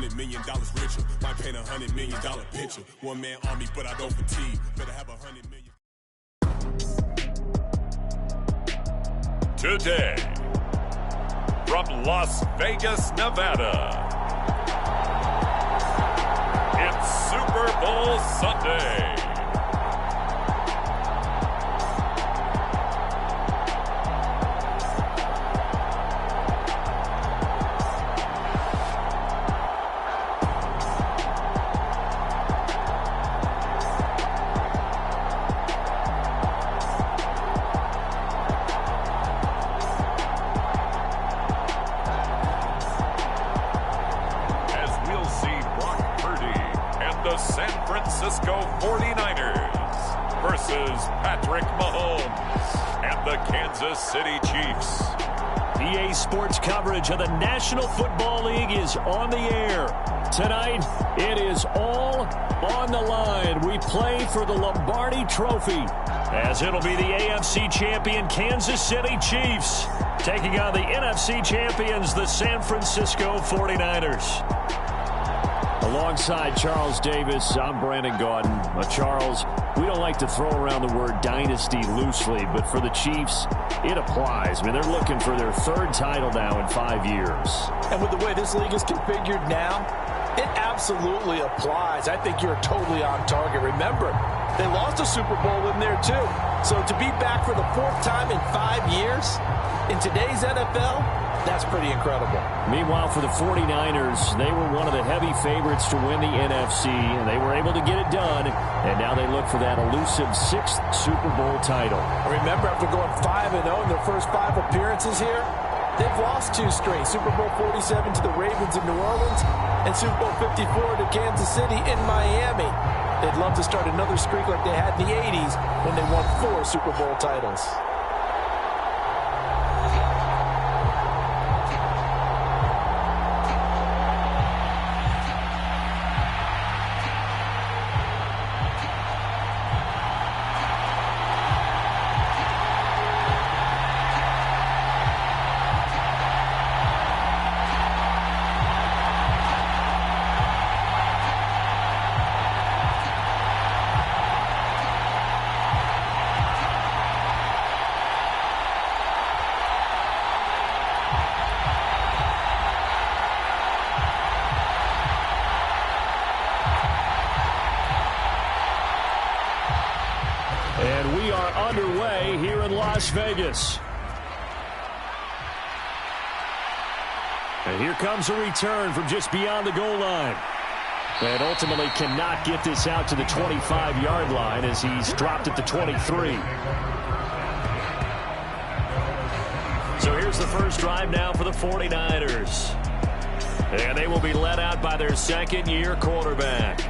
$100 million richer. Might paint $100 million picture. One man army, but I don't fatigue. Better have $100 million. Today, from Las Vegas, Nevada, it's Super Bowl Sunday. City Chiefs. EA Sports coverage of the National Football League is on the air. Tonight, it is all on the line. We play for the Lombardi Trophy, as it'll be the AFC champion Kansas City Chiefs taking on the NFC champions, the San Francisco 49ers. Alongside Charles Davis, I'm Brandon Gaudin. Charles, we don't like to throw around the word dynasty loosely, but for the Chiefs, it applies. I mean, they're looking for their third title now in 5 years. And with the way this league is configured now, it absolutely applies. I think you're totally on target. Remember, they lost a Super Bowl in there too. So to be back for the fourth time in 5 years in today's NFL, that's pretty incredible. Meanwhile, for the 49ers, they were one of the heavy favorites to win the NFC, and they were able to get it done, and now they look for that elusive 6th Super Bowl title. Remember, after going 5-0 in their first 5 appearances here, they've lost 2 straight. Super Bowl 47 to the Ravens in New Orleans, and Super Bowl 54 to Kansas City in Miami. They'd love to start another streak like they had in the 80s when they won 4 Super Bowl titles. Underway here in Las Vegas. And here comes a return from just beyond the goal line. And ultimately cannot get this out to the 25-yard line as he's dropped at the 23. So here's the first drive now for the 49ers. And they will be led out by their second-year quarterback.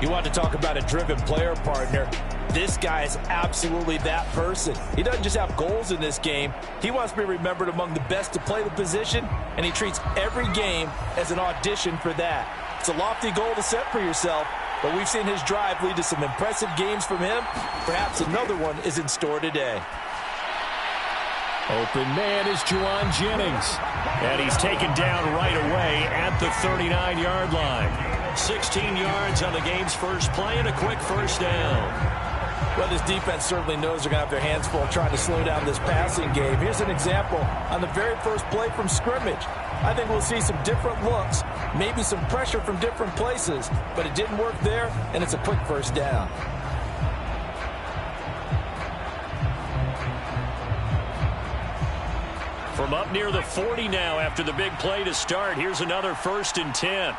You want to talk about a driven player, partner. This guy is absolutely that person. He doesn't just have goals in this game. He wants to be remembered among the best to play the position, and he treats every game as an audition for that. It's a lofty goal to set for yourself, but we've seen his drive lead to some impressive games from him. Perhaps another one is in store today. Open man is Juwan Jennings, and he's taken down right away at the 39-yard line. 16 yards on the game's first play and a quick first down. Well, this defense certainly knows they're going to have their hands full trying to slow down this passing game. Here's an example on the very first play from scrimmage. I think we'll see some different looks, maybe some pressure from different places, but it didn't work there, and it's a quick first down. From up near the 40 now after the big play to start, here's another 1st and 10.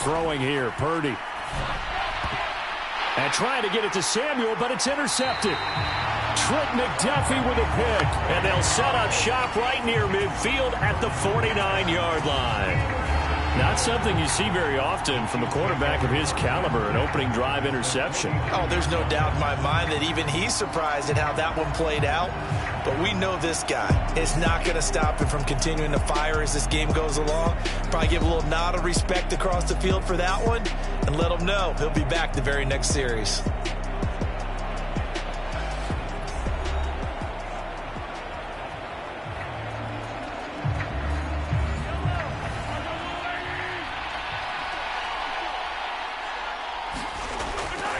Throwing here, Purdy. And trying to get it to Samuel, but it's intercepted. Trent McDuffie with a pick. And they'll set up shop right near midfield at the 49-yard line. Not something you see very often from a quarterback of his caliber, an opening drive interception. Oh, there's no doubt in my mind that even he's surprised at how that one played out. But we know this guy is not going to stop him from continuing to fire as this game goes along. Probably give a little nod of respect across the field for that one and let him know he'll be back the very next series.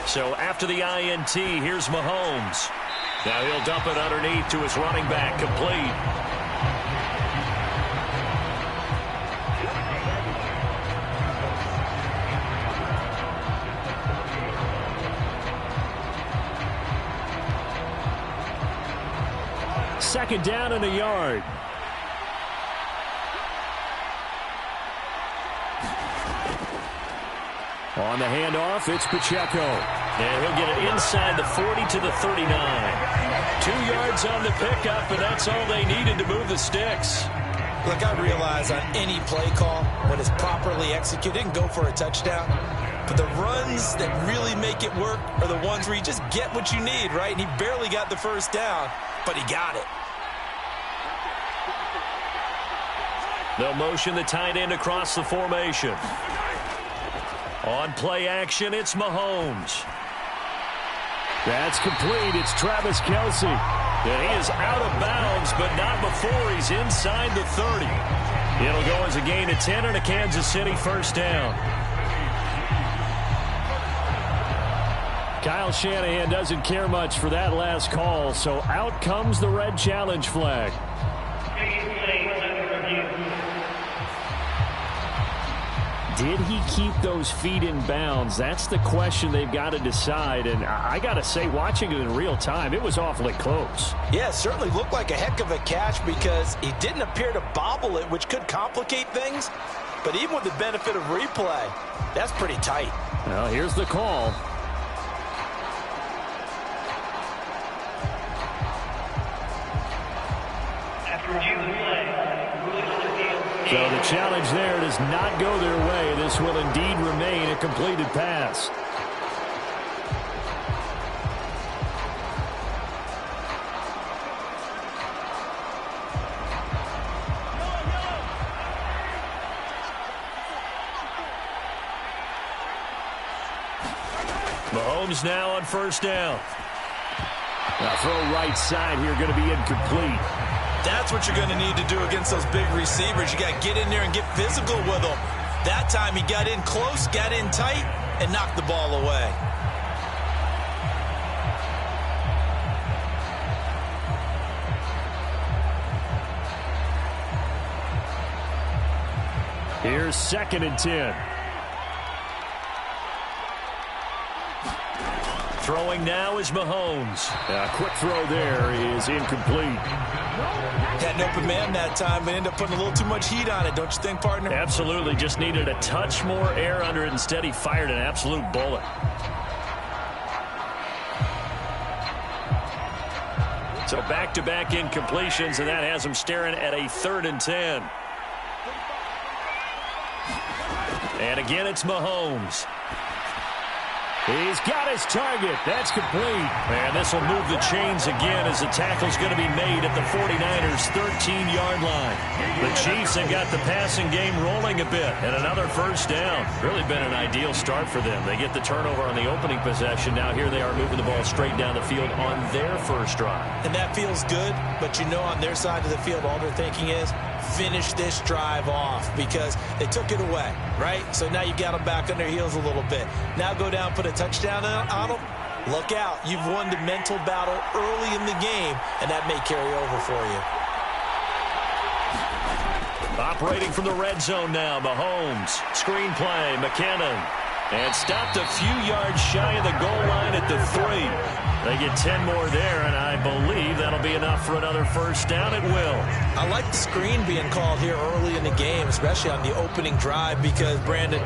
So after the INT, here's Mahomes. Now he'll dump it underneath to his running back, complete. Second down and a yard. On the handoff, it's Pacheco. And he'll get it inside the 40 to the 39. 2 yards on the pickup, and that's all they needed to move the sticks. Look, I realize on any play call, when it's properly executed, it can go for a touchdown. But the runs that really make it work are the ones where you just get what you need, right? And he barely got the first down, but he got it. They'll motion the tight end across the formation. On play action, it's Mahomes. That's complete. It's Travis Kelce. And he is out of bounds, but not before he's inside the 30. It'll go as a gain of 10 and a Kansas City first down. Kyle Shanahan doesn't care much for that last call, so out comes the red challenge flag. Did he keep those feet in bounds? That's the question they've got to decide. And I got to say, watching it in real time, it was awfully close. Yeah, it certainly looked like a heck of a catch because he didn't appear to bobble it, which could complicate things. But even with the benefit of replay, that's pretty tight. Well, here's the call. So the challenge there does not go their way. This will indeed remain a completed pass. Mahomes now on first down. Now throw right side here, going to be incomplete. That's what you're going to need to do against those big receivers. You got to get in there and get physical with them. That time he got in close, got in tight, and knocked the ball away. Here's 2nd and 10. Throwing now is Mahomes. A quick throw there is incomplete. Had an open man that time, but ended up putting a little too much heat on it, don't you think, partner? Absolutely. Just needed a touch more air under it. Instead, he fired an absolute bullet. So back-to-back incompletions, and that has him staring at a 3rd and 10. And again, it's Mahomes. He's got his target. That's complete. And this will move the chains again as the tackle's going to be made at the 49ers' 13-yard line. The Chiefs have got the passing game rolling a bit. And another first down. Really been an ideal start for them. They get the turnover on the opening possession. Now here they are moving the ball straight down the field on their first drive. And that feels good, but you know on their side of the field all they're thinking is finish this drive off because they took it away, right? So now you got them back on their heels a little bit. Now go down, put a touchdown on them. Look out. You've won the mental battle early in the game, and that may carry over for you. Operating from the red zone now, Mahomes. Screen play, McKinnon. And stopped a few yards shy of the goal line at the 3. They get 10 more there, and I believe that'll be enough for another first down. It will. I like the screen being called here early in the game, especially on the opening drive, because, Brandon,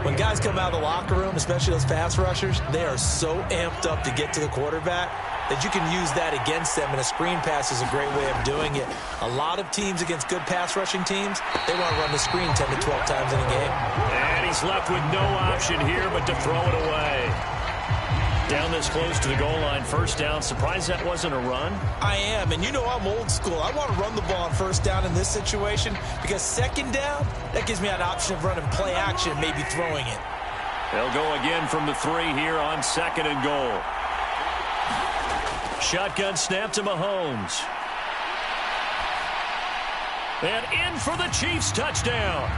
when guys come out of the locker room, especially those pass rushers, they are so amped up to get to the quarterback that you can use that against them, and a screen pass is a great way of doing it. A lot of teams against good pass rushing teams, they want to run the screen 10 to 12 times in a game. And he's left with no option here but to throw it away. Down this close to the goal line, first down. Surprised that wasn't a run? I am, and you know I'm old school. I want to run the ball on first down in this situation because second down, that gives me an option of running play action, maybe throwing it. They'll go again from the 3 here on 2nd and goal. Shotgun snap to Mahomes. And in for the Chiefs touchdown.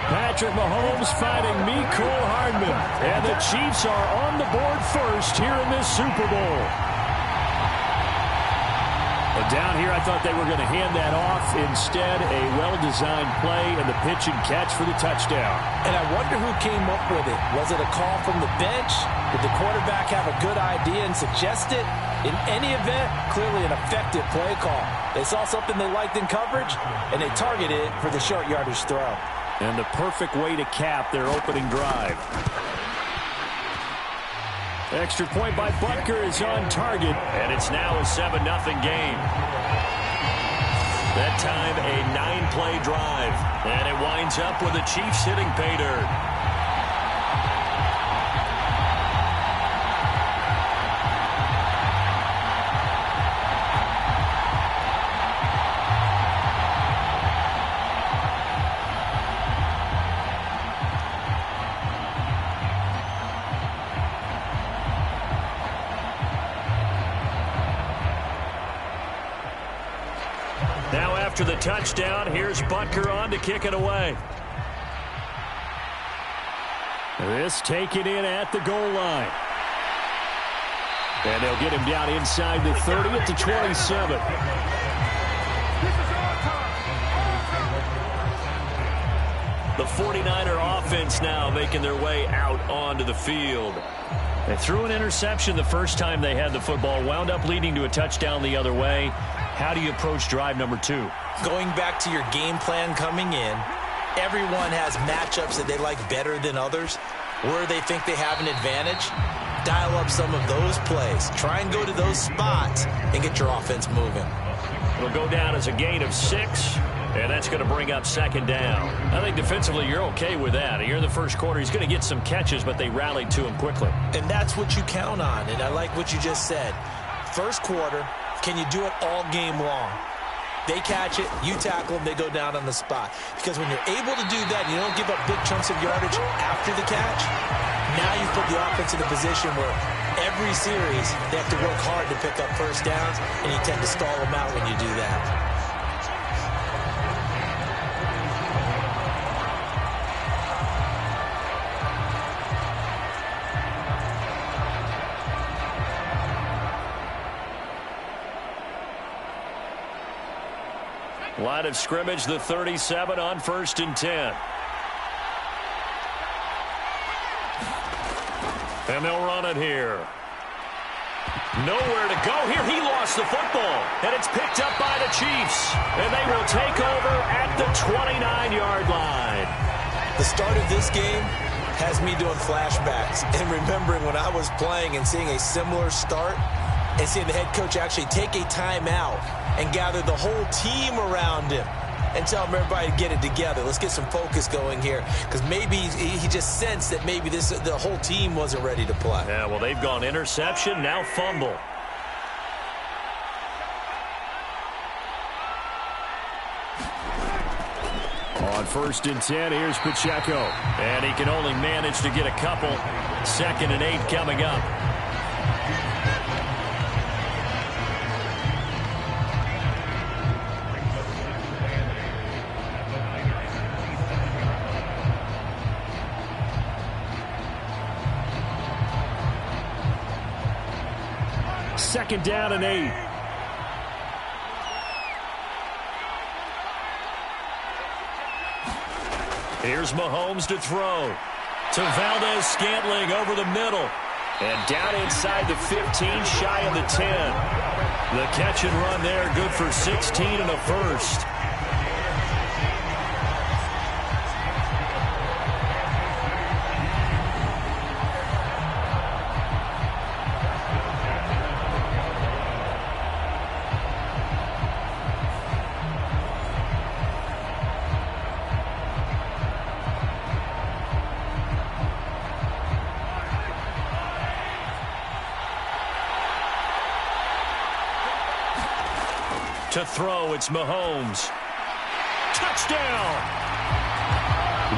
Patrick Mahomes fighting Mecole Hardman. And the Chiefs are on the board first here in this Super Bowl. But down here, I thought they were going to hand that off. Instead, a well-designed play and the pitch and catch for the touchdown. And I wonder who came up with it. Was it a call from the bench? Did the quarterback have a good idea and suggest it? In any event, clearly an effective play call. They saw something they liked in coverage, and they targeted it for the short yardage throw. And the perfect way to cap their opening drive. Extra point by Butker is on target, and it's now a 7-0 game. That time, a 9-play drive, and it winds up with the Chiefs hitting pay dirt. After the touchdown, here's Butker on to kick it away. This taken in at the goal line. And they'll get him down inside the 30 at the 27. The 49er offense now making their way out onto the field. They threw an interception the first time they had the football, wound up leading to a touchdown the other way. How do you approach drive number 2? Going back to your game plan coming in, everyone has matchups that they like better than others. Where they think they have an advantage, dial up some of those plays. Try and go to those spots and get your offense moving. It'll go down as a gain of 6, and that's going to bring up second down. I think defensively you're okay with that. Here in the first quarter, he's going to get some catches, but they rallied to him quickly. And that's what you count on, and I like what you just said. First quarter, can you do it all game long? They catch it, you tackle them, they go down on the spot. Because when you're able to do that, you don't give up big chunks of yardage after the catch, now you put the offense in a position where every series they have to work hard to pick up first downs, and you tend to stall them out when you do that. Line of scrimmage, the 37 on 1st and 10. And they'll run it here. Nowhere to go here. He lost the football. And it's picked up by the Chiefs. And they will take over at the 29-yard line. The start of this game has me doing flashbacks and remembering when I was playing and seeing a similar start and seeing the head coach actually take a timeout and gather the whole team around him and tell him everybody to get it together. Let's get some focus going here, because maybe he just sensed that maybe the whole team wasn't ready to play. Yeah, well, they've gone interception, now fumble. On 1st and 10, here's Pacheco. And he can only manage to get a couple. 2nd and 8 coming up. Second down and 8. Here's Mahomes to throw. To Valdez-Scantling over the middle. And down inside the 15, shy of the 10. The catch and run there, good for 16 and a first. To throw, it's Mahomes. Touchdown!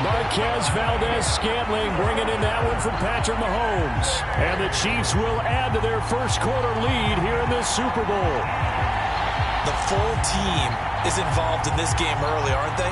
Marquez Valdez-Scantling bringing in that one from Patrick Mahomes. And the Chiefs will add to their first quarter lead here in this Super Bowl. The full team is involved in this game early, aren't they?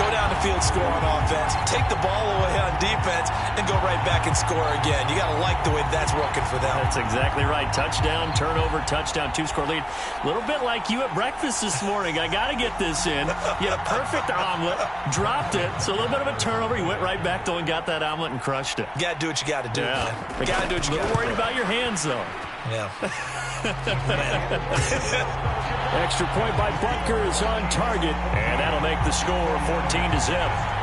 Go down to field score on offense, take the ball away on defense, and go right back and score again. You got to like the way that's working for them. That's exactly right. Touchdown, turnover, touchdown, two-score lead. A little bit like you at breakfast this morning. I got to get this in. You had a perfect omelet, dropped it, so a little bit of a turnover. You went right back though and got that omelet and crushed it. You got to do what you got to do, man. You got to do what you got to do. A little worried about your hands, though. Yeah. Extra point by Butker is on target, and that'll make the score 14-0.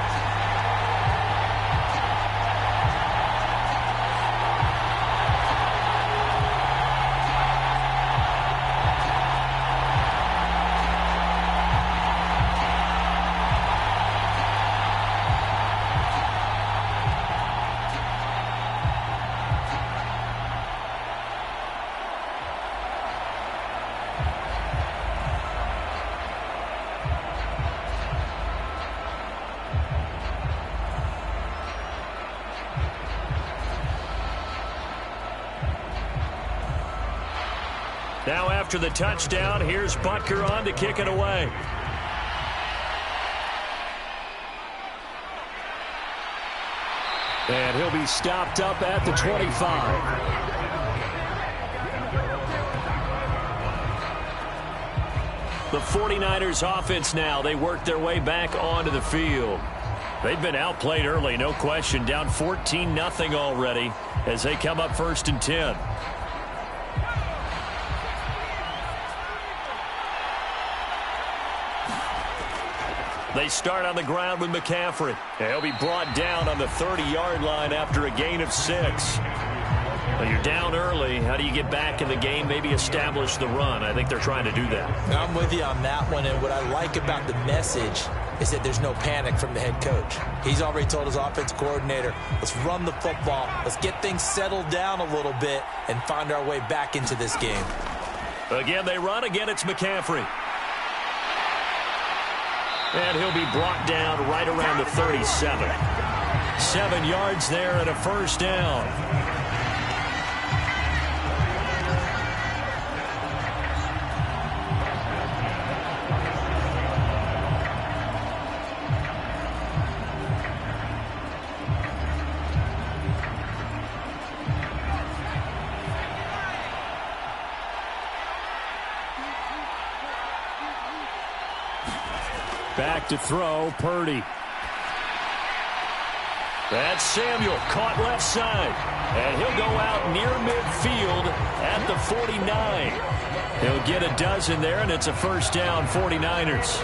Now after the touchdown, here's Butker on to kick it away. And he'll be stopped up at the 25. The 49ers offense now, they work their way back onto the field. They've been outplayed early, no question, down 14-0 already as they come up 1st and 10. They start on the ground with McCaffrey. He'll be brought down on the 30-yard line after a gain of 6. Well, you're down early. How do you get back in the game, maybe establish the run? I think they're trying to do that. I'm with you on that one, and what I like about the message is that there's no panic from the head coach. He's already told his offense coordinator, let's run the football, let's get things settled down a little bit and find our way back into this game. Again, they run. Again, it's McCaffrey. And he'll be brought down right around the 37. 7 yards there and a first down. Back to throw, Purdy. That's Samuel, caught left side. And he'll go out near midfield at the 49. He'll get a dozen there, and it's a first down, 49ers.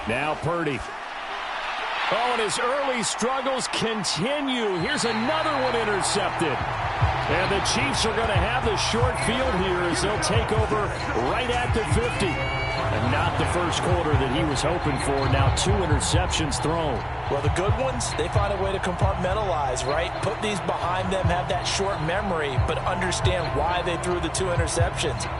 Now Purdy. Oh, and his early struggles continue. Here's another one intercepted. And the Chiefs are going to have the short field here as they'll take over right at the 50. And not the first quarter that he was hoping for. Now 2 interceptions thrown. Well, the good ones, they find a way to compartmentalize, right? Put these behind them, have that short memory, but understand why they threw the 2 interceptions.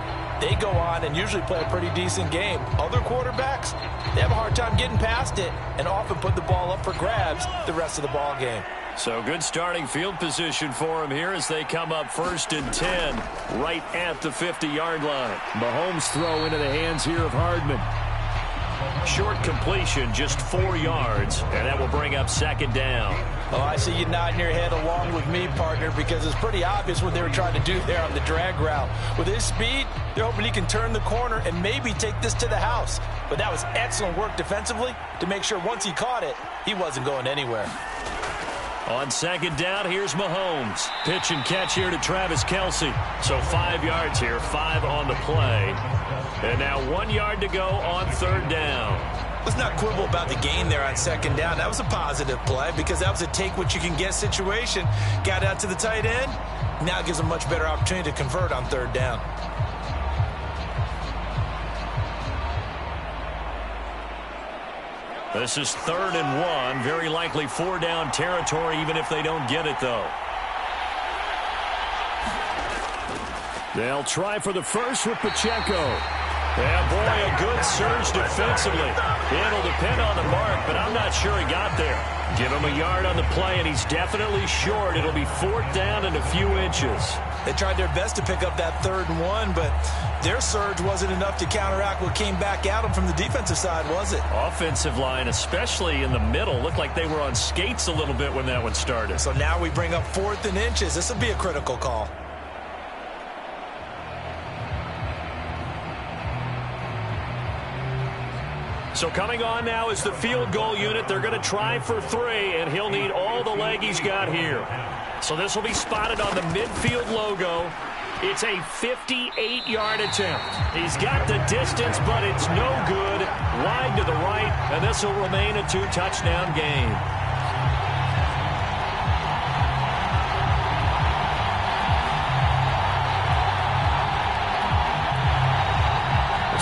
They go on and usually play a pretty decent game. Other quarterbacks, they have a hard time getting past it and often put the ball up for grabs the rest of the ball game. So good starting field position for him here as they come up 1st and 10 right at the 50-yard line. Mahomes throw into the hands here of Hardman. Short completion, just 4 yards, and that will bring up 2nd down. Oh, I see you nodding your head along with me, partner, because it's pretty obvious what they were trying to do there on the drag route. With his speed, they're hoping he can turn the corner and maybe take this to the house. But that was excellent work defensively to make sure once he caught it, he wasn't going anywhere. On 2nd down, here's Mahomes. Pitch and catch here to Travis Kelce. So 5 yards here, 5 on the play. And now 1 yard to go on 3rd down. Let's not quibble about the gain there on 2nd down. That was a positive play because that was a take-what-you-can-get situation. Got out to the tight end. Now gives a much better opportunity to convert on 3rd down. This is 3rd and 1. Very likely 4-down territory, even if they don't get it, though. They'll try for the first with Pacheco. Yeah, boy, a good surge defensively. It'll depend on the mark, but I'm not sure he got there. Give him a yard on the play, and he's definitely short. It'll be 4th down and a few inches. They tried their best to pick up that 3rd and 1, but their surge wasn't enough to counteract what came back at them from the defensive side, was it? Offensive line, especially in the middle, looked like they were on skates a little bit when that one started. So now we bring up 4th and inches. This will be a critical call. So coming on now is the field goal unit. They're going to try for 3, and he'll need all the leg he's got here. So this will be spotted on the midfield logo. It's a 58-yard attempt. He's got the distance, but it's no good. Wide to the right, and this will remain a 2-touchdown game.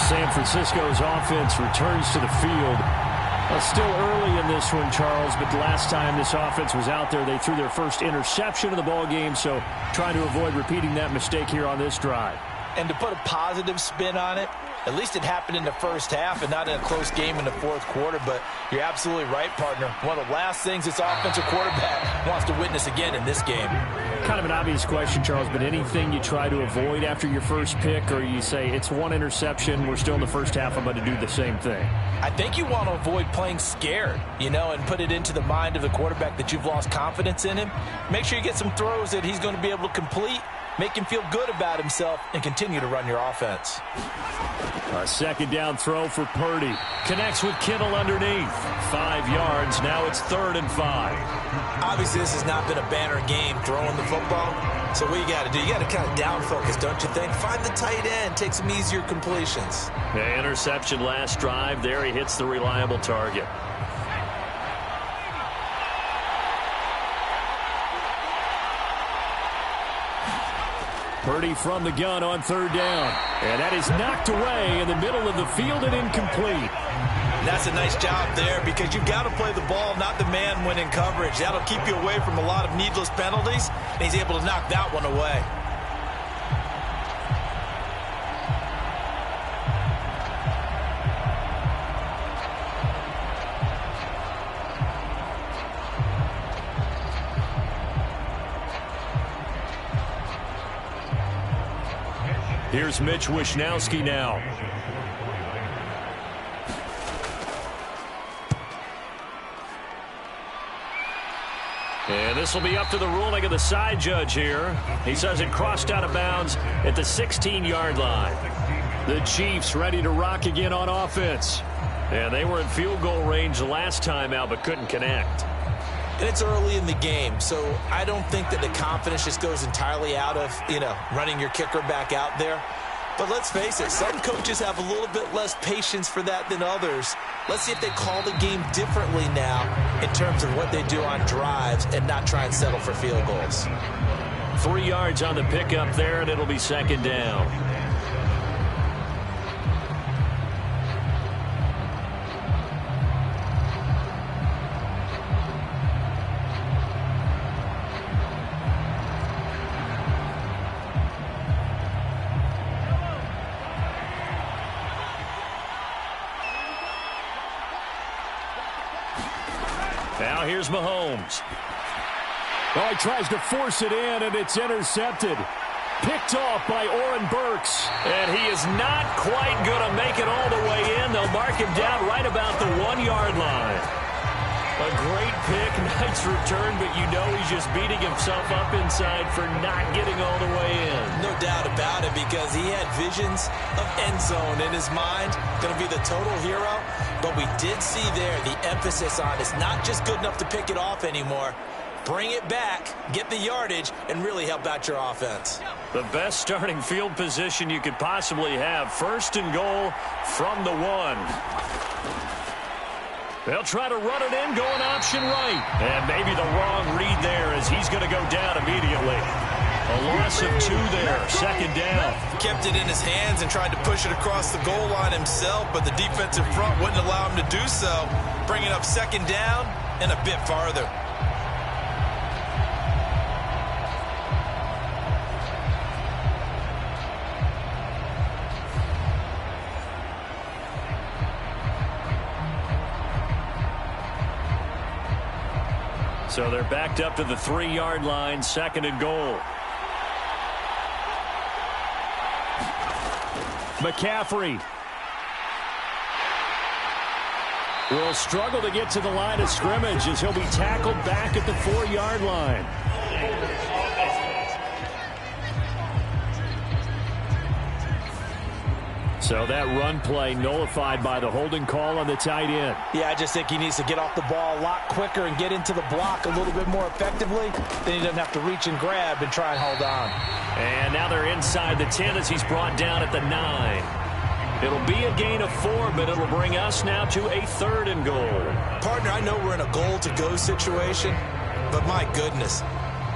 San Francisco's offense returns to the field. Still early in this one, Charles, but the last time this offense was out there, they threw their first interception of the ball game, so trying to avoid repeating that mistake here on this drive. And to put a positive spin on it, at least it happened in the first half and not in a close game in the 4th quarter, but you're absolutely right, partner. One of the last things this offensive quarterback wants to witness again in this game. Kind of an obvious question, Charles, but anything you try to avoid after your first pick, or you say it's 1 interception, we're still in the first half, I'm going to do the same thing? I think you want to avoid playing scared, and put it into the mind of the quarterback that you've lost confidence in him. Make sure you get some throws that he's going to be able to complete, make him feel good about himself, and continue to run your offense. A 2nd down throw for Purdy. Connects with Kittle underneath. 5 yards. Now it's 3rd and 5. Obviously, this has not been a banner game throwing the football. So what you got to do, you got to kind of down focus, don't you think? Find the tight end. Take some easier completions. The interception last drive. There he hits the reliable target. Purdy from the gun on 3rd down. And that is knocked away in the middle of the field and incomplete. That's a nice job there because you've got to play the ball, not the man when in coverage. That'll keep you away from a lot of needless penalties, and he's able to knock that one away. Here's Mitch Wishnowsky now. And this will be up to the ruling of the side judge here. He says it crossed out of bounds at the 16-yard line. The Chiefs ready to rock again on offense. And they were in field goal range the last time out but couldn't connect. And it's early in the game, so I don't think that the confidence just goes entirely out of, running your kicker back out there. But let's face it, some coaches have a little bit less patience for that than others. Let's see if they call the game differently now in terms of what they do on drives and not try and settle for field goals. 3 yards on the pickup there, and it'll be 2nd down. Now here's Mahomes. Oh, he tries to force it in, and it's intercepted. Picked off by Oren Burks. And he is not quite going to make it all the way in. They'll mark him down right about the 1-yard line. A great pick, nice return, but he's just beating himself up inside for not getting all the way in. No doubt about it, because he had visions of end zone in his mind. Going to be the total hero. But we did see there the emphasis on it's not just good enough to pick it off anymore. Bring it back, get the yardage, and really help out your offense. The best starting field position you could possibly have. 1st and goal from the 1. They'll try to run it in, going option right. And maybe the wrong read there as he's going to go down immediately. A loss of 2 there, 2nd down. Kept it in his hands and tried to push it across the goal line himself, but the defensive front wouldn't allow him to do so. Bringing up 2nd down and a bit farther. So they're backed up to the 3-yard line, 2nd and goal. McCaffrey will struggle to get to the line of scrimmage as he'll be tackled back at the 4-yard line. So that run play nullified by the holding call on the tight end. Yeah, I just think he needs to get off the ball a lot quicker and get into the block a little bit more effectively. Then he doesn't have to reach and grab and try and hold on. And now they're inside the 10 as he's brought down at the 9. It'll be a gain of 4, but it'll bring us now to a 3rd and goal. Partner, I know we're in a goal-to-go situation, but my goodness,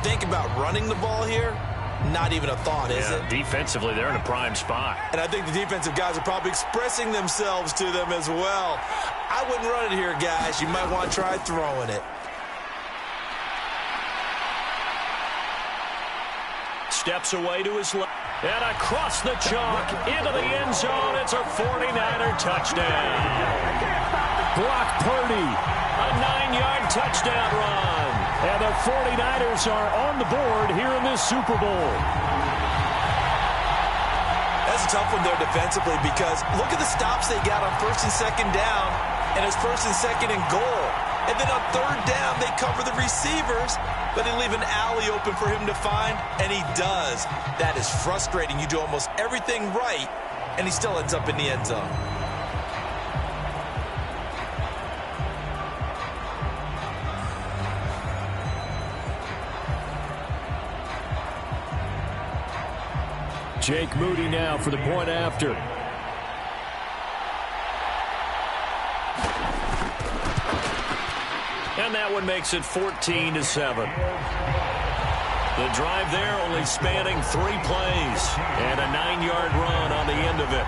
think about running the ball here. Not even a thought, is it? Defensively, they're in a prime spot. And I think the defensive guys are probably expressing themselves to them as well. I wouldn't run it here, guys. You might want to try throwing it. Steps away to his left. And across the chalk into the end zone. It's a 49er touchdown. Brock Purdy, a 9-yard touchdown run. And the 49ers are on the board here in this Super Bowl. That's a tough one there defensively because look at the stops they got on 1st and 2nd down, and it's 1st and 2nd and goal. And then on 3rd down, they cover the receivers, but they leave an alley open for him to find, and he does. That is frustrating. You do almost everything right, and he still ends up in the end zone. Jake Moody now for the point after. And that one makes it 14-7. The drive there only spanning 3 plays. And a 9-yard run on the end of it.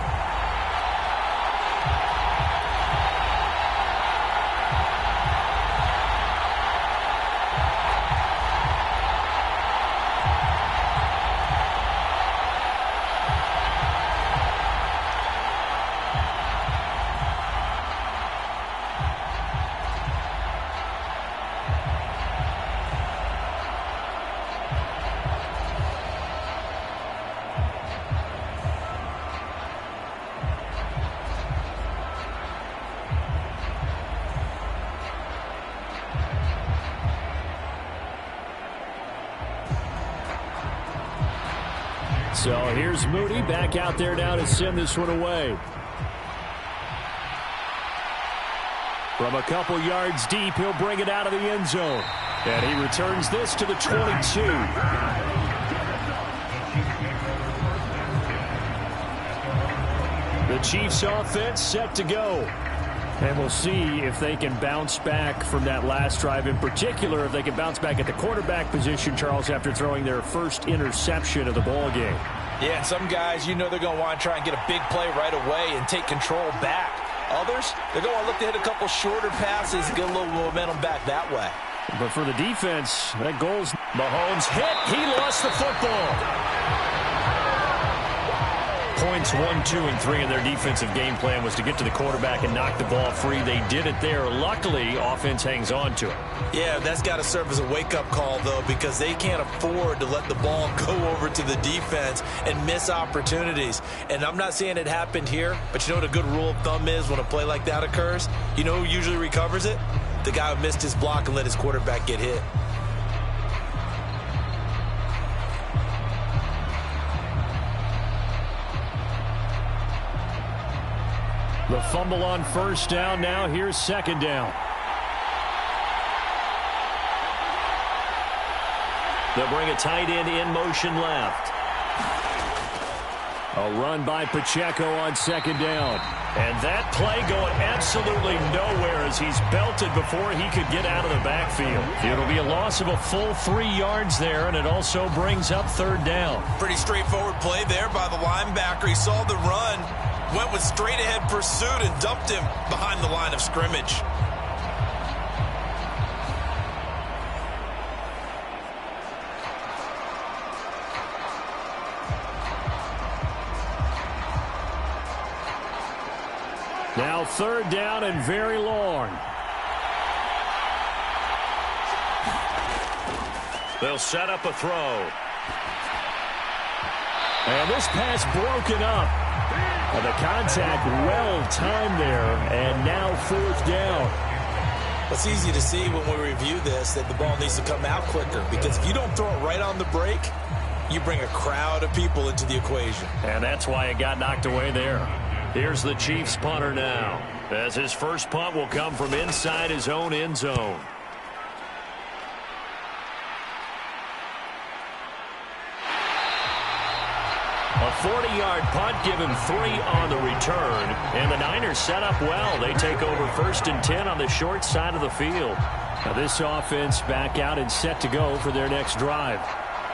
So here's Moody back out there now to send this one away. From a couple yards deep, he'll bring it out of the end zone. And he returns this to the 22. The Chiefs offense set to go. And we'll see if they can bounce back from that last drive. In particular, if they can bounce back at the quarterback position, Charles, after throwing their first interception of the ball game. Yeah, and some guys, you know they're going to want to try and get a big play right away and take control back. Others, they're going to look to hit a couple shorter passes and get a little momentum back that way. But for the defense, that goal's Mahomes hit. He lost the football. Points 1, 2, and 3 in their defensive game plan was to get to the quarterback and knock the ball free. They did it there. Luckily, offense hangs on to it. Yeah, that's got to serve as a wake-up call, though, because they can't afford to let the ball go over to the defense and miss opportunities. And I'm not saying it happened here, but you know what a good rule of thumb is when a play like that occurs? You know who usually recovers it? The guy who missed his block and let his quarterback get hit. The fumble on first down. Now here's second down. They'll bring a tight end in motion left. A run by Pacheco on second down. And that play going absolutely nowhere as he's belted before he could get out of the backfield. It'll be a loss of a full 3 yards there, and it also brings up third down. Pretty straightforward play there by the linebacker. He saw the run, went with straight-ahead pursuit, and dumped him behind the line of scrimmage. Now third down and very long. They'll set up a throw. And this pass broken up. And the contact well-timed there, and now fourth down. It's easy to see when we review this that the ball needs to come out quicker, because if you don't throw it right on the break, you bring a crowd of people into the equation. And that's why it got knocked away there. Here's the Chiefs punter now, as his first punt will come from inside his own end zone. A 40-yard punt, given 3 on the return. And the Niners set up well. They take over 1st and 10 on the short side of the field. Now this offense back out and set to go for their next drive.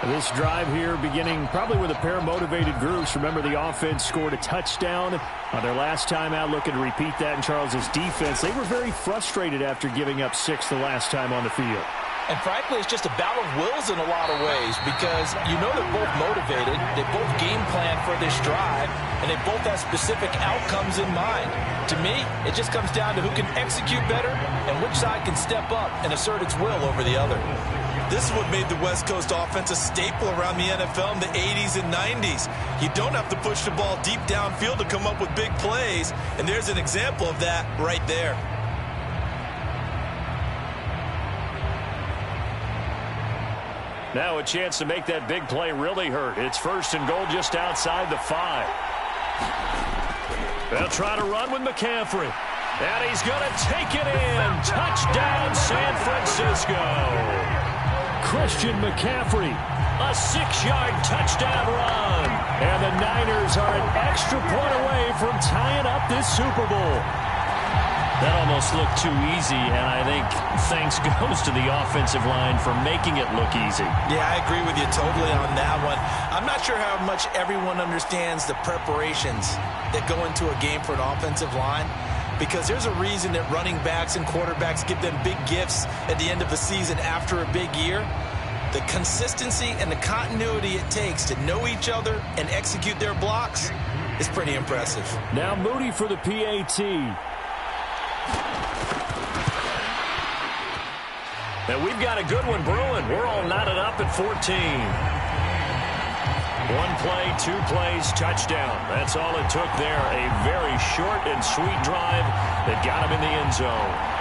This drive here beginning probably with a pair of motivated groups. Remember, the offense scored a touchdown on their last time out. Looking to repeat that in Charles's defense. They were very frustrated after giving up 6 the last time on the field. And frankly, it's just a battle of wills in a lot of ways, because you know they're both motivated, they both game plan for this drive, and they both have specific outcomes in mind. To me, it just comes down to who can execute better and which side can step up and assert its will over the other. This is what made the West Coast offense a staple around the NFL in the 80s and 90s. You don't have to push the ball deep downfield to come up with big plays, and there's an example of that right there. Now a chance to make that big play really hurt. It's 1st and goal just outside the 5. They'll try to run with McCaffrey. And he's going to take it in. Touchdown, San Francisco. Christian McCaffrey, a 6-yard touchdown run. And the Niners are an extra point away from tying up this Super Bowl. That almost looked too easy, and I think thanks goes to the offensive line for making it look easy. Yeah, I agree with you totally on that one. I'm not sure how much everyone understands the preparations that go into a game for an offensive line, because there's a reason that running backs and quarterbacks give them big gifts at the end of the season after a big year. The consistency and the continuity it takes to know each other and execute their blocks is pretty impressive. Now Moody for the PAT. And we've got a good one brewing. We're all knotted up at 14. 1 play, 2 plays, touchdown. That's all it took there. A very short and sweet drive that got him in the end zone.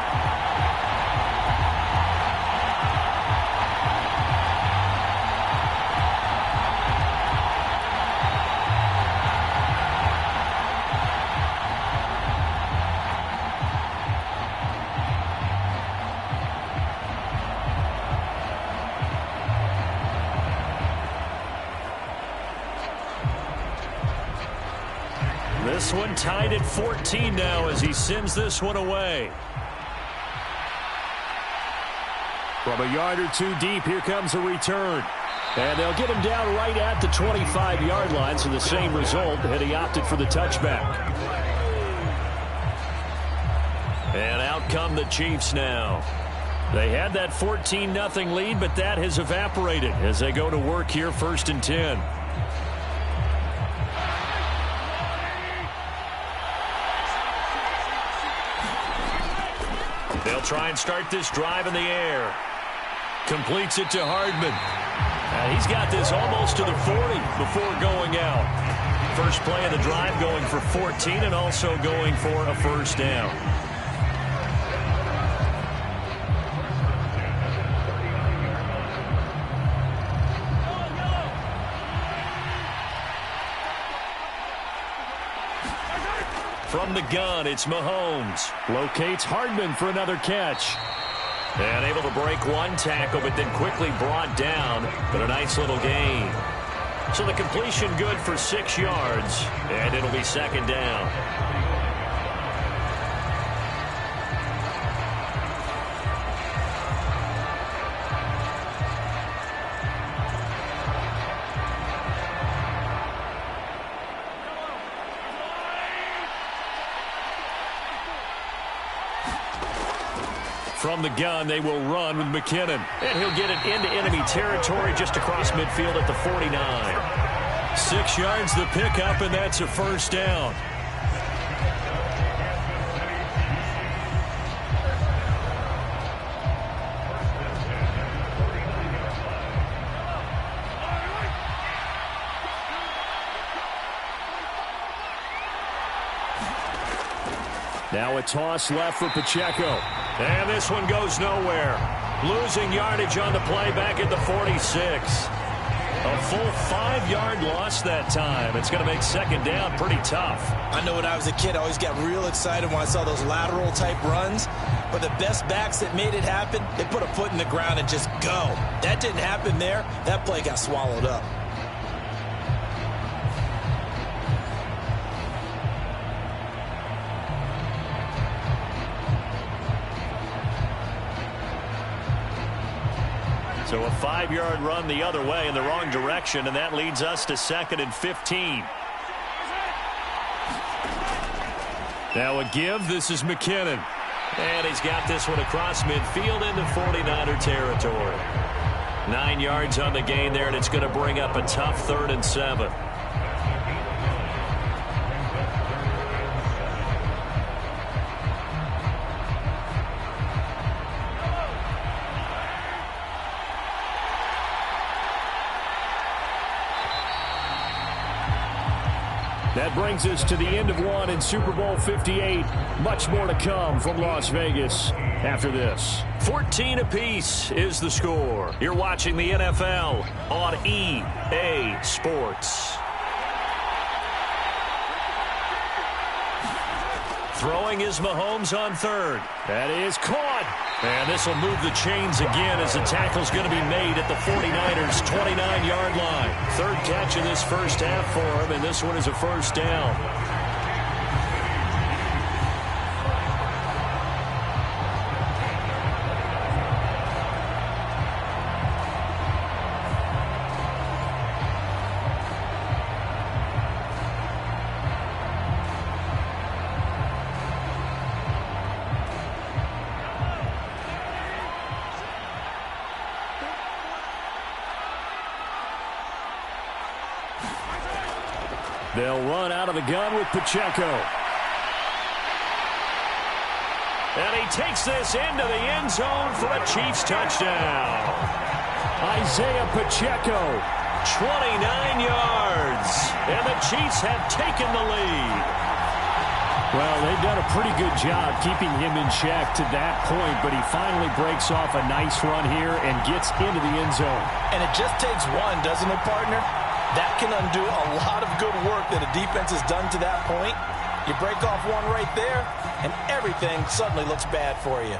This one tied at 14 now as he sends this one away. From a yard or 2 deep, here comes a return. And they'll get him down right at the 25-yard line, so the same result, and he opted for the touchback. And out come the Chiefs now. They had that 14-0 lead, but that has evaporated as they go to work here 1st and 10. They'll try and start this drive in the air. Completes it to Hardman. He's got this almost to the 40 before going out. First play of the drive going for 14 and also going for a first down. From the gun, it's Mahomes. Locates Hardman for another catch. And able to break 1 tackle, but then quickly brought down. But a nice little gain. So the completion good for 6 yards. And it'll be 2nd down. From the gun, they will run with McKinnon. And he'll get it into enemy territory just across midfield at the 49. 6 yards the pickup, and that's a first down. Now a toss left for Pacheco. And this one goes nowhere. Losing yardage on the play back at the 46. A full 5-yard loss that time. It's going to make second down pretty tough. I know when I was a kid, I always got real excited when I saw those lateral type runs. But the best backs that made it happen, they put a foot in the ground and just go. That didn't happen there. That play got swallowed up. So a 5-yard run the other way in the wrong direction, and that leads us to 2nd and 15. Now a give. This is McKinnon. And he's got this one across midfield into 49er territory. 9 yards on the gain there, and it's going to bring up a tough 3rd and 7. That brings us to the end of one in Super Bowl 58. Much more to come from Las Vegas after this. 14 apiece is the score. You're watching the NFL on EA Sports. Throwing is Mahomes on 3rd. That is caught. And this will move the chains again as the tackle's going to be made at the 49ers' 29-yard line. 3rd catch of this first half for him, and this one is a first down. They'll run out of the gun with Pacheco. And he takes this into the end zone for a Chiefs touchdown. Isaiah Pacheco, 29 yards. And the Chiefs have taken the lead. Well, they've done a pretty good job keeping him in check to that point, but he finally breaks off a nice run here and gets into the end zone. And it just takes one, doesn't it, partner? That can undo a lot of good work that a defense has done to that point. You break off one right there, and everything suddenly looks bad for you.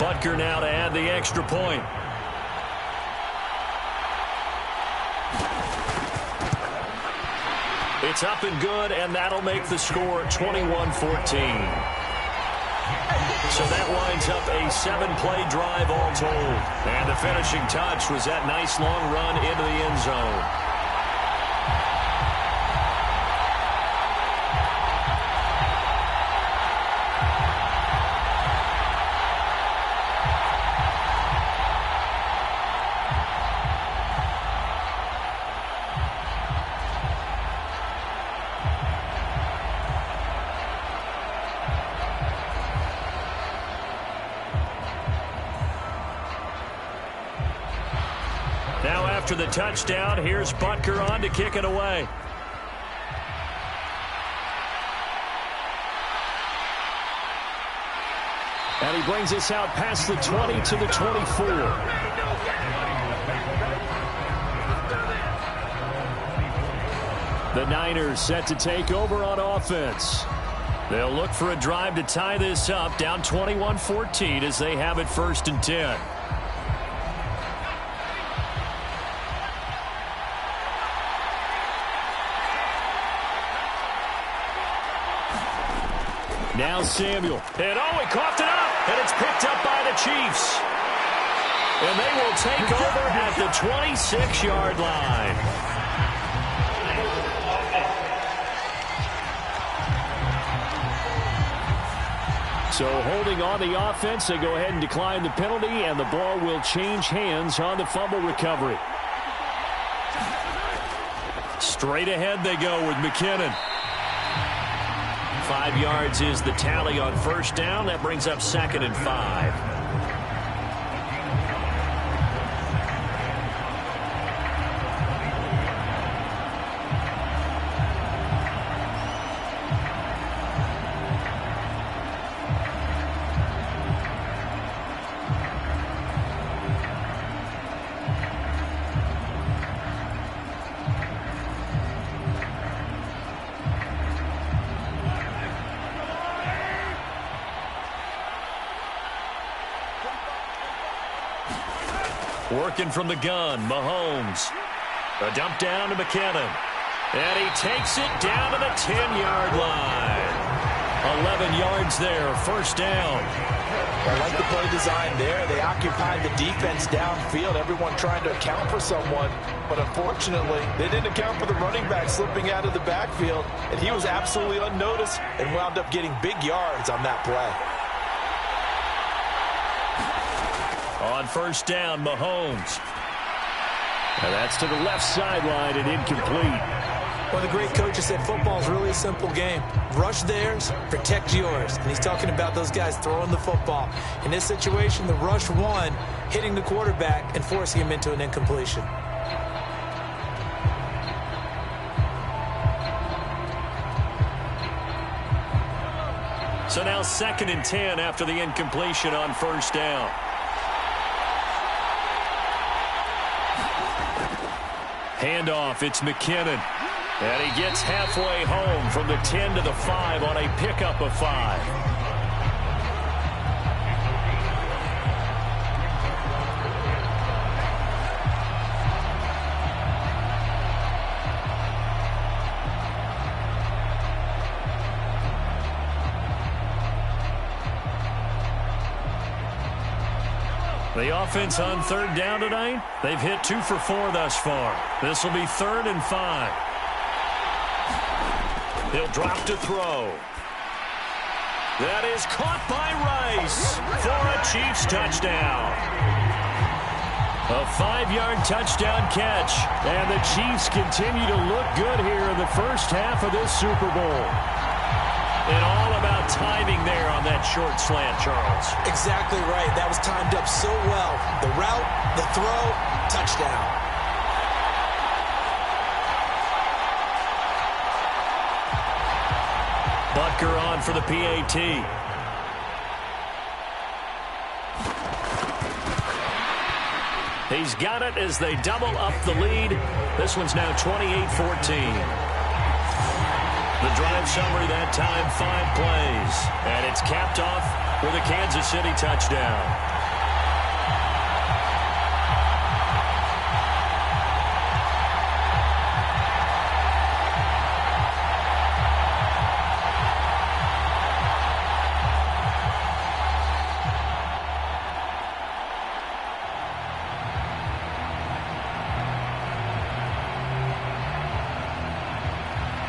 Butker now to add the extra point. It's up and good, and that'll make the score 21-14. So that winds up a 7-play drive all told. And the finishing touch was that nice long run into the end zone. After the touchdown, here's Butker on to kick it away. And he brings us out past the 20 to the 24. The Niners set to take over on offense. They'll look for a drive to tie this up, down 21-14 as they have it 1st and 10. Now Samuel. And he coughed it up. And it's picked up by the Chiefs. And they will take over at the 26-yard line. So holding on the offense, they go ahead and decline the penalty, and the ball will change hands on the fumble recovery. Straight ahead they go with McKinnon. 5 yards is the tally on 1st down. That brings up 2nd and 5. Working from the gun, Mahomes. A dump down to McKinnon. And he takes it down to the 10-yard line. 11 yards there, first down. I like the play design there. They occupied the defense downfield, everyone trying to account for someone. But unfortunately, they didn't account for the running back slipping out of the backfield. And he was absolutely unnoticed and wound up getting big yards on that play. On first down, Mahomes. And that's to the left sideline and incomplete. Well, the great coach has said football is really a simple game. Rush theirs, protect yours. And he's talking about those guys throwing the football. In this situation, the rush won, hitting the quarterback and forcing him into an incompletion. So now 2nd and 10 after the incompletion on first down. Handoff, it's McKinnon. And he gets halfway home from the 10 to the 5 on a pickup of 5. The offense on third down tonight, they've hit 2 for 4 thus far. This will be 3rd and 5. He'll drop to throw. That is caught by Rice for a Chiefs touchdown. A 5-yard touchdown catch. And the Chiefs continue to look good here in the first half of this Super Bowl. And all about timing there on that short slant, Charles. Exactly right. That was timed up so well. The route, the throw, touchdown. Butker on for the PAT. He's got it as they double up the lead. This one's now 28-14. The drive summary that time, 5 plays. And it's capped off with a Kansas City touchdown.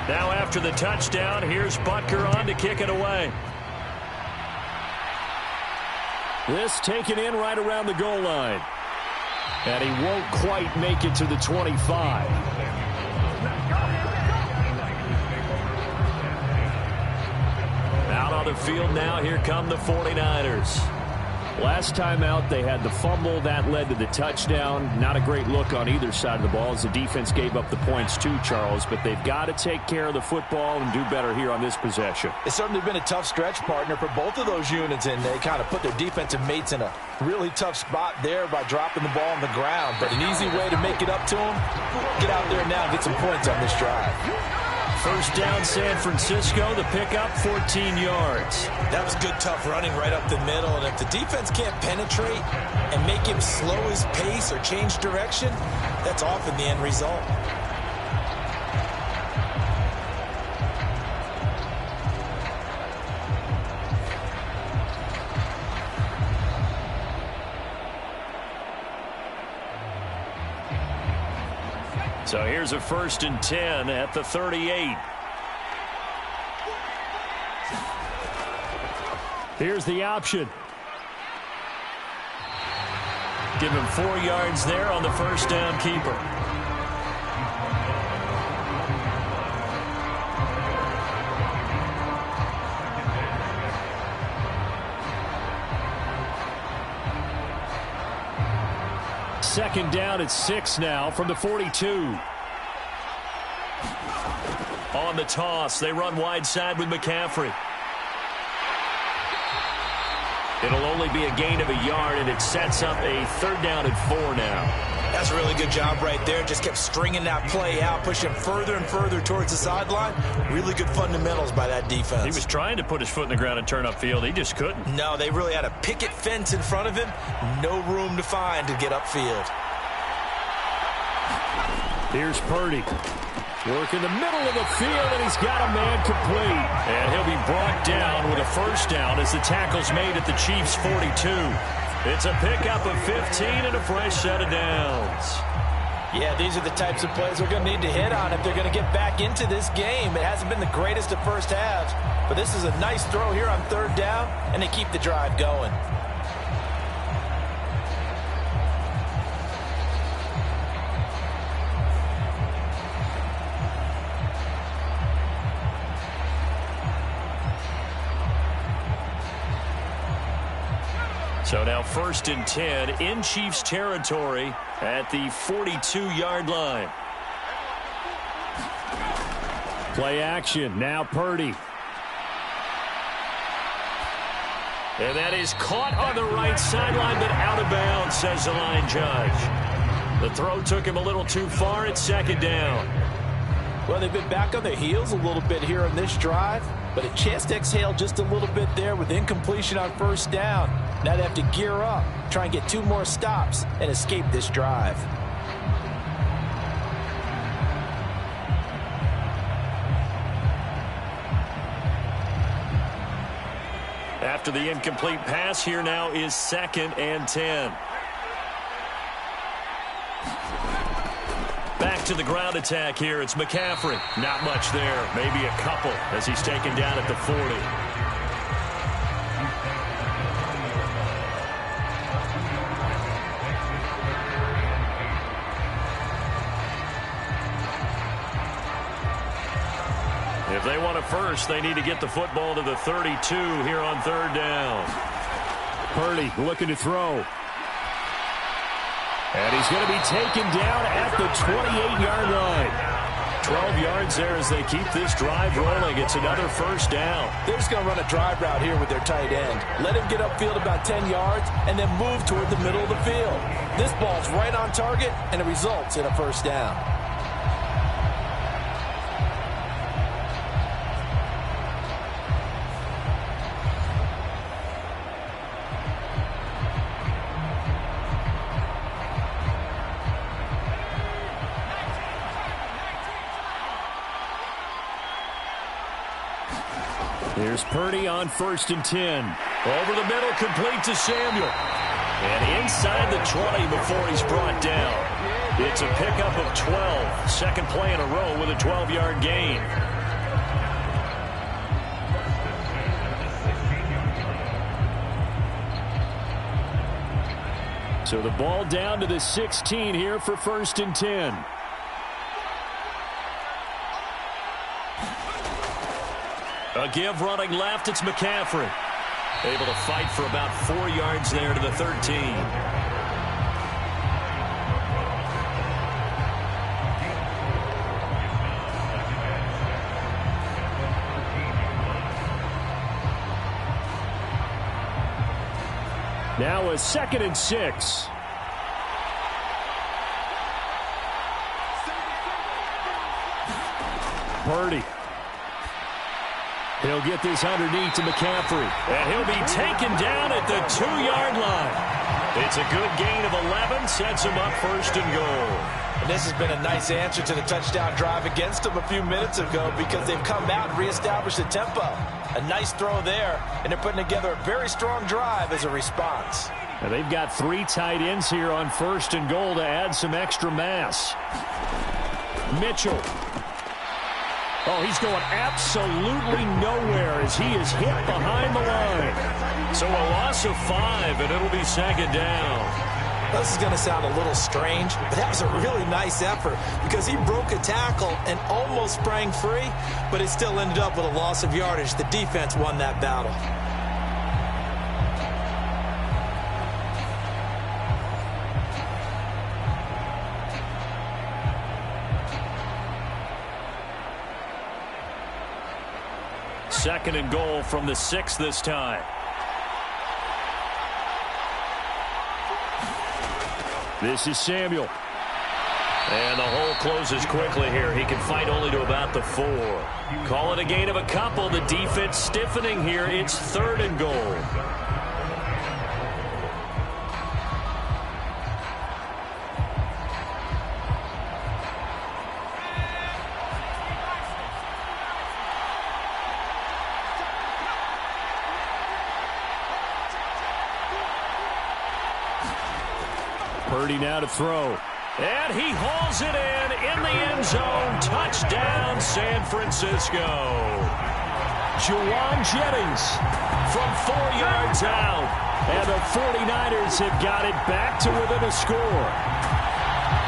Now after the touchdown, here's Butker on to kick it away. This taken in right around the goal line. And he won't quite make it to the 25. Out on the field now, here come the 49ers. Last time out, they had the fumble. That led to the touchdown. Not a great look on either side of the ball as the defense gave up the points too, Charles. But they've got to take care of the football and do better here on this possession. It's certainly been a tough stretch, partner, for both of those units, and they kind of put their defensive mates in a really tough spot there by dropping the ball on the ground. But an easy way to make it up to them, get out there now and get some points on this drive. First down, San Francisco. The pickup, 14 yards. That was good, tough running right up the middle. And if the defense can't penetrate and make him slow his pace or change direction, that's often the end result. So here's a 1st and 10 at the 38. Here's the option. Give him 4 yards there on the first down keeper. Second down at 6 now from the 42. On the toss, they run wide side with McCaffrey. It'll only be a gain of a yard, and it sets up a 3rd down and 4 now. That's a really good job right there. Just kept stringing that play out, pushing further and further towards the sideline. Really good fundamentals by that defense. He was trying to put his foot in the ground and turn upfield. He just couldn't. No, they really had a picket fence in front of him. No room to find to get upfield. Here's Purdy. Work in the middle of the field, and he's got a man complete. And he'll be brought down with a 1st down as the tackle's made at the Chiefs' 42. It's a pickup of 15 and a fresh set of downs. Yeah, these are the types of plays we're going to need to hit on if they're going to get back into this game. It hasn't been the greatest of first halves, but this is a nice throw here on 3rd down, and they keep the drive going. So now 1st and 10 in Chiefs territory at the 42-yard line. Play action. Now Purdy. And that is caught on the right sideline, but out of bounds, says the line judge. The throw took him a little too far. It's 2nd down. Well, they've been back on their heels a little bit here on this drive, but a chance to exhale just a little bit there with incompletion on 1st down. Now they have to gear up, try and get 2 more stops, and escape this drive. After the incomplete pass, here now is 2nd and 10. Back to the ground attack here. It's McCaffrey. Not much there. Maybe a couple as he's taken down at the 40. If they want a first, they need to get the football to the 32 here on 3rd down. Purdy looking to throw. And he's going to be taken down at the 28-yard line. 12 yards there as they keep this drive rolling. It's another 1st down. They're just going to run a drive route here with their tight end. Let him get upfield about 10 yards and then move toward the middle of the field. This ball's right on target, and it results in a 1st down. Here's Purdy on 1st and 10. Over the middle, complete to Samuel. And inside the 20 before he's brought down. It's a pickup of 12. 2nd play in a row with a 12-yard gain. So the ball down to the 16 here for 1st and 10. A give running left, it's McCaffrey. Able to fight for about 4 yards there to the 13. Now a 2nd and 6. Purdy. He'll get this underneath to McCaffrey. And he'll be taken down at the 2-yard line. It's a good gain of 11. Sets him up 1st and goal. And this has been a nice answer to the touchdown drive against them a few minutes ago because they've come out and reestablished the tempo. A nice throw there, and they're putting together a very strong drive as a response. And they've got 3 tight ends here on 1st and goal to add some extra mass. Mitchell. Oh, he's going absolutely nowhere as he is hit behind the line. So a loss of 5, and it'll be 2nd down. This is going to sound a little strange, but that was a really nice effort because he broke a tackle and almost sprang free, but it still ended up with a loss of yardage. The defense won that battle. Second and goal from the 6 this time. This is Samuel. And the hole closes quickly here. He can fight only to about the 4. Call it a gain of a couple. The defense stiffening here. It's 3rd and goal. Purdy now to throw. And he hauls it in the end zone. Touchdown, San Francisco. Juwan Jennings from 4 yards out. And the 49ers have got it back to within a score.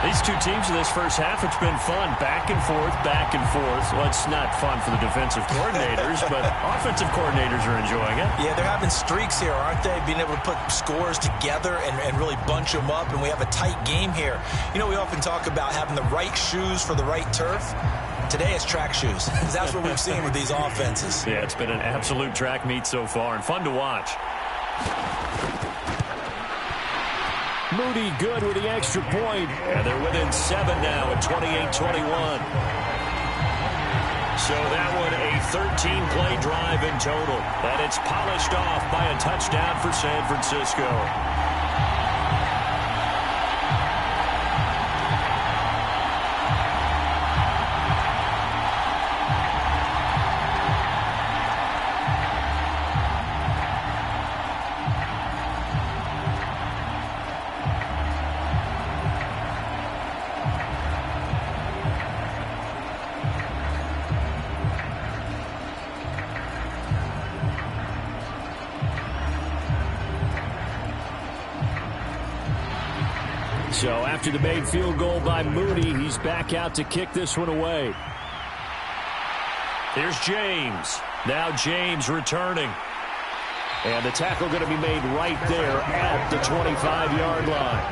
These two teams in this first half, it's been fun. Back and forth, back and forth. Well, it's not fun for the defensive coordinators, but offensive coordinators are enjoying it. Yeah, they're having streaks here, aren't they? Being able to put scores together and really bunch them up, and we have a tight game here. You know, we often talk about having the right shoes for the right turf. Today it's track shoes. That's what we've seen with these offenses. Yeah, it's been an absolute track meet so far, and fun to watch. Moody good with the extra point. And they're within 7 now at 28-21. So that one a 13-play drive in total. And it's polished off by a touchdown for San Francisco. So after the made field goal by Moody, he's back out to kick this one away. Here's James. Now James returning. And the tackle going to be made right there at the 25-yard line.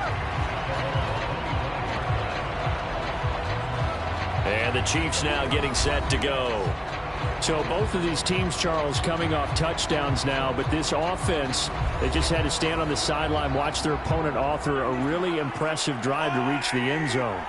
And the Chiefs now getting set to go. So both of these teams, Charles, coming off touchdowns now, but this offense, they just had to stand on the sideline, watch their opponent author a really impressive drive to reach the end zone.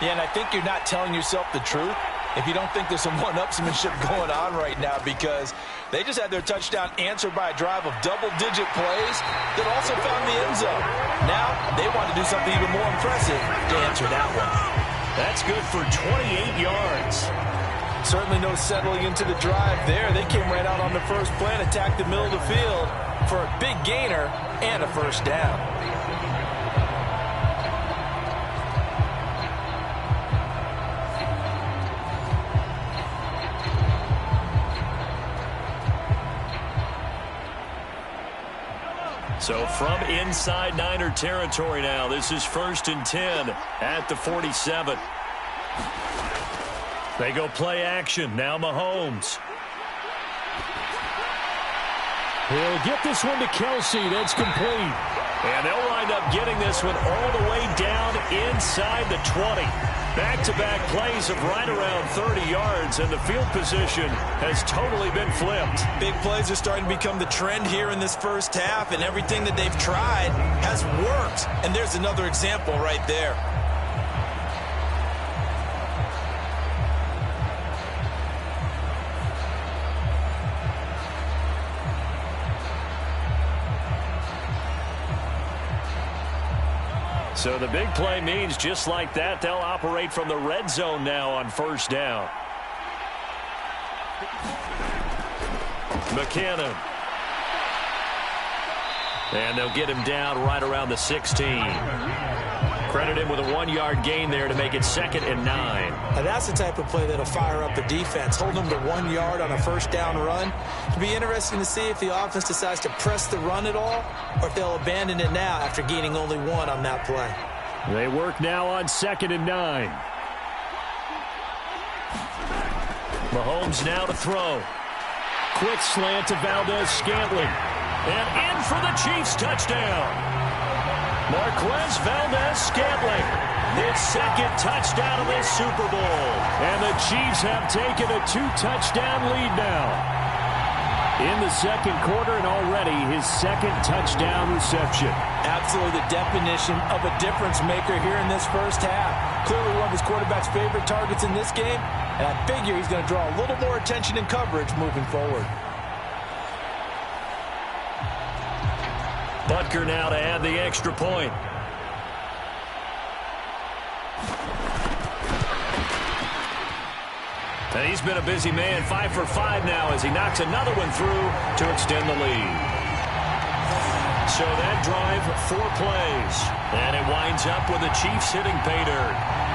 Yeah, and I think you're not telling yourself the truth if you don't think there's some one-upsmanship going on right now, because they just had their touchdown answered by a drive of double-digit plays that also found the end zone. Now they want to do something even more impressive to answer that one. That's good for 28 yards. Certainly no settling into the drive there. They came right out on the first play and attacked the middle of the field for a big gainer and a first down. So from inside Niner territory now, this is 1st and 10 at the 47. They go play action. Now Mahomes. He'll get this one to Kelsey. That's complete. And they'll wind up getting this one all the way down inside the 20. Back-to-back plays of right around 30 yards, and the field position has totally been flipped. Big plays are starting to become the trend here in this first half, and everything that they've tried has worked. And there's another example right there. So the big play means just like that, they'll operate from the red zone now on first down. McKinnon. And they'll get him down right around the 16. Credit him with a 1-yard gain there to make it 2nd and 9. Now that's the type of play that'll fire up the defense. Hold them to 1 yard on a first down run. It'll be interesting to see if the offense decides to press the run at all, or if they'll abandon it now after gaining only 1 on that play. They work now on 2nd and 9. Mahomes now to throw. Quick slant to Valdez-Scantling. And in for the Chiefs touchdown. Marquez Valdez-Scantling, his 2nd touchdown of this Super Bowl. And the Chiefs have taken a 2-touchdown lead now. in the second quarter and already his second touchdown reception. Absolutely the definition of a difference maker here in this first half. Clearly one of his quarterback's favorite targets in this game, and I figure he's going to draw a little more attention and coverage moving forward. Butker now to add the extra point. And he's been a busy man, 5 for 5 now as he knocks another one through to extend the lead. So that drive, 4 plays. And it winds up with the Chiefs hitting pay dirt.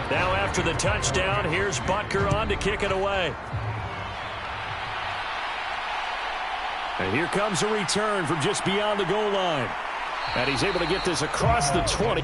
Now after the touchdown, here's Butker on to kick it away. And here comes a return from just beyond the goal line. And he's able to get this across the 20.